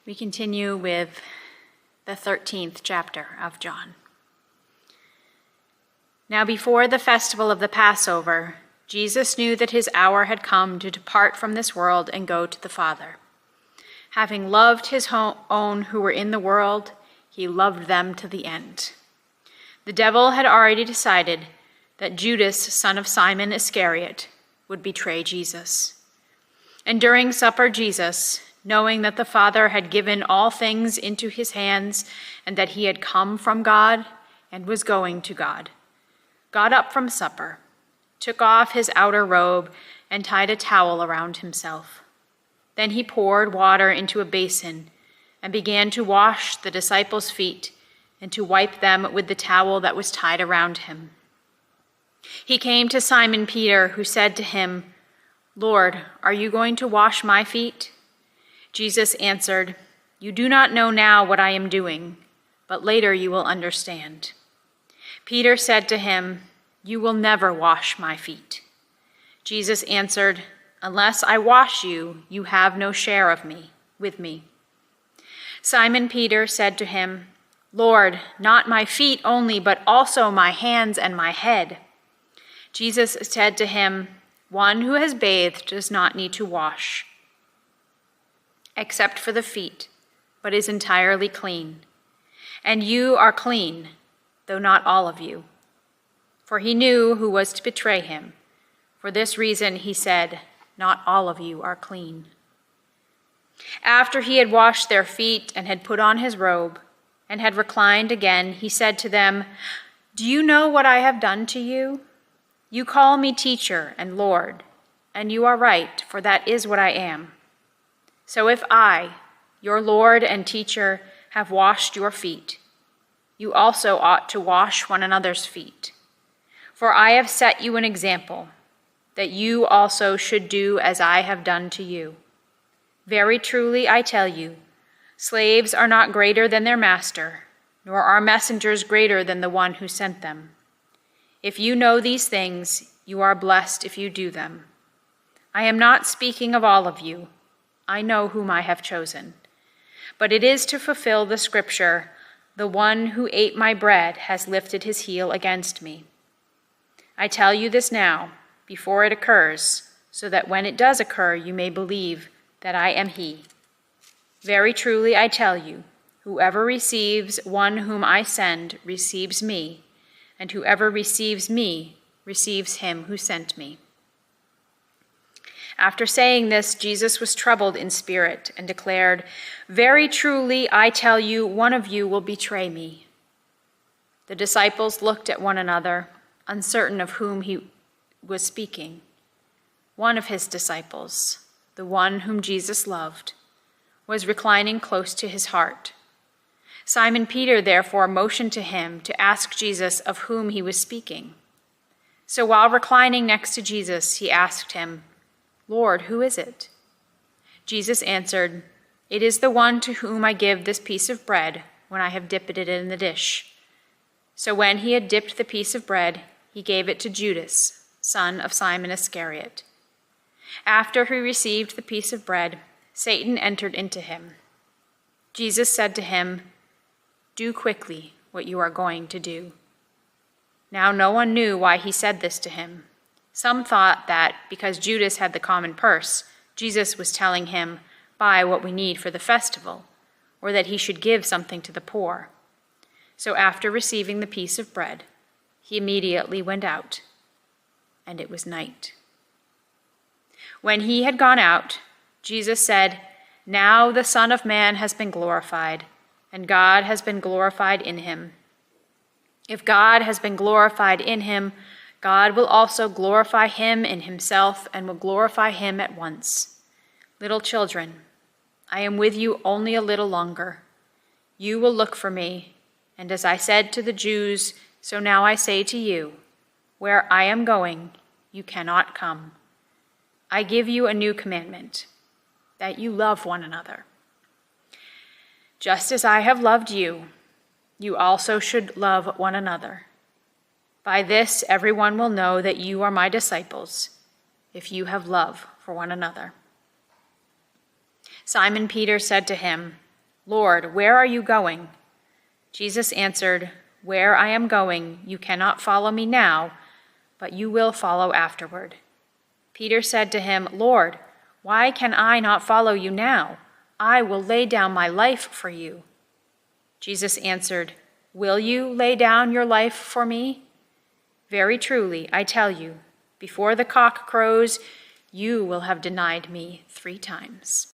We continue with the 13th chapter of John. Now before the festival of the Passover, Jesus knew that his hour had come to depart from this world and go to the Father. Having loved his own who were in the world, he loved them to the end. The devil had already decided that Judas, son of Simon Iscariot, would betray Jesus. And during supper, Jesus, knowing that the Father had given all things into his hands and that he had come from God and was going to God, got up from supper, took off his outer robe, and tied a towel around himself. Then he poured water into a basin and began to wash the disciples' feet and to wipe them with the towel that was tied around him. He came to Simon Peter, who said to him, "Lord, are you going to wash my feet?" Jesus answered, "You do not know now what I am doing, but later you will understand." Peter said to him, "You will never wash my feet." Jesus answered, "Unless I wash you, you have no share with me." Simon Peter said to him, "Lord, not my feet only, but also my hands and my head." Jesus said to him, "One who has bathed does not need to wash, except for the feet, but is entirely clean. And you are clean, though not all of you." For he knew who was to betray him. For this reason he said, "Not all of you are clean." After he had washed their feet and had put on his robe and had reclined again, he said to them, "Do you know what I have done to you? You call me teacher and Lord, and you are right, for that is what I am. So if I, your Lord and teacher, have washed your feet, you also ought to wash one another's feet. For I have set you an example, that you also should do as I have done to you. Very truly I tell you, slaves are not greater than their master, nor are messengers greater than the one who sent them. If you know these things, you are blessed if you do them. I am not speaking of all of you. I know whom I have chosen. But it is to fulfill the scripture, 'The one who ate my bread has lifted his heel against me.' I tell you this now, before it occurs, so that when it does occur, you may believe that I am he. Very truly I tell you, whoever receives one whom I send receives me, and whoever receives me receives him who sent me." After saying this, Jesus was troubled in spirit and declared, "Very truly I tell you, one of you will betray me." The disciples looked at one another, uncertain of whom he was speaking. One of his disciples, the one whom Jesus loved, was reclining close to his heart. Simon Peter therefore motioned to him to ask Jesus of whom he was speaking. So while reclining next to Jesus, he asked him, "Lord, who is it?" Jesus answered, "It is the one to whom I give this piece of bread when I have dipped it in the dish." So when he had dipped the piece of bread, he gave it to Judas, son of Simon Iscariot. After he received the piece of bread, Satan entered into him. Jesus said to him, "Do quickly what you are going to do." Now no one knew why he said this to him. Some thought that because Judas had the common purse, Jesus was telling him, "Buy what we need for the festival," or that he should give something to the poor. So after receiving the piece of bread, he immediately went out, and it was night. When he had gone out, Jesus said, "Now the Son of Man has been glorified, and God has been glorified in him. If God has been glorified in him, God will also glorify him in himself and will glorify him at once. Little children, I am with you only a little longer. You will look for me, and as I said to the Jews, so now I say to you, where I am going, you cannot come. I give you a new commandment, that you love one another. Just as I have loved you, you also should love one another. By this, everyone will know that you are my disciples, if you have love for one another." Simon Peter said to him, "Lord, where are you going?" Jesus answered, "Where I am going, you cannot follow me now, but you will follow afterward." Peter said to him, "Lord, why can I not follow you now? I will lay down my life for you." Jesus answered, "Will you lay down your life for me? Very truly, I tell you, before the cock crows, you will have denied me 3 times."